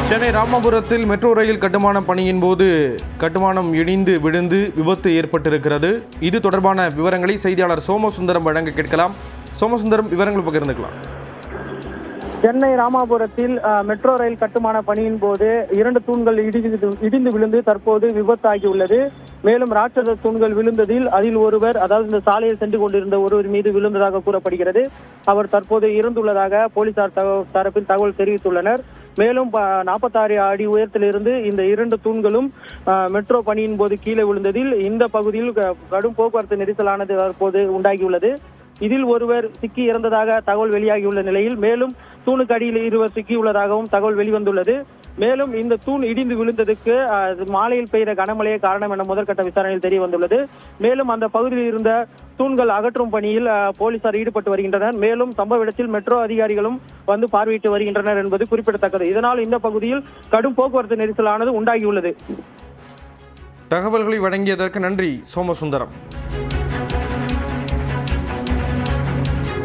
Chennai ராமபுரத்தில் metro rail கட்டுமான பணியின் போது கட்டுமானம் இடிந்து விழுந்து விபத்து ஏற்பட்டிருக்கிறது. இது தொடர்பான விவரங்களை செய்தியாளர் சோமசுந்தரம் வழங்க கேட்கலாம். சோமசுந்தரம், விவரங்கள் பகிர்ந்துக்கலாம். சென்னை ராமாபுரத்தில் மெட்ரோ ரயில் கட்டுமான பணியின் போது 2 தூண்கள் இடிந்து விழுந்து தற்போது விபத்தாகியுள்ளது. மேலும் ராட்சத தூண்கள் விழுந்ததில் அதில் ஒருவர், அதாவது இந்த சாலையில் சென்று கொண்டிருந்த ஒருவர் மீது விழுந்ததாக கூறப்படுகிறது. அவர் தற்போது இறந்துள்ளதாக போலீசார் தரப்பில் தகவல் தெரிவித்துள்ளனர். மேலும் 46 அடி உயரத்திலிருந்து இந்த 2 தூண்களும் மெட்ரோ பணியின் போது கீழே விழுந்ததில் இந்த பகுதியில் கடும் போக்குவரத்து நெரிசலானது தற்போது உண்டாகியுள்ளது. இதில் ஒருவர் சிக்கி இறந்ததாக தகவல் வெளியாகியுள்ள நிலையில் மேலும் தூணுக்கு அடியில் 2 சிக்கியுள்ளதாகவும் தகவல் வெளிவந்துள்ளது. மேலும் இந்த தூண் இடிந்து விழுந்ததுக்கு மாலையில் பெய்த கனமழையே காரணம் என முதற்கட்ட விசாரணையில் தெரிய வந்துள்ளது. மேலும் அந்த பகுதியில் இருந்த தூண்கள் அகற்றும் பணியில் போலீசார் ஈடுபட்டு வருகின்றனர். மேலும் சம்பவ இடத்தில் மெட்ரோ அதிகாரிகளும் வந்து பார்வையிட்டு வருகின்றனர் என்பது குறிப்பிடத்தக்கது. இதனால் இந்த பகுதியில் கடும் போக்குவரத்து நெரிசலானது உண்டாகியுள்ளது. தகவல்களை வழங்கியதற்கு நன்றி சோமசுந்தரம்.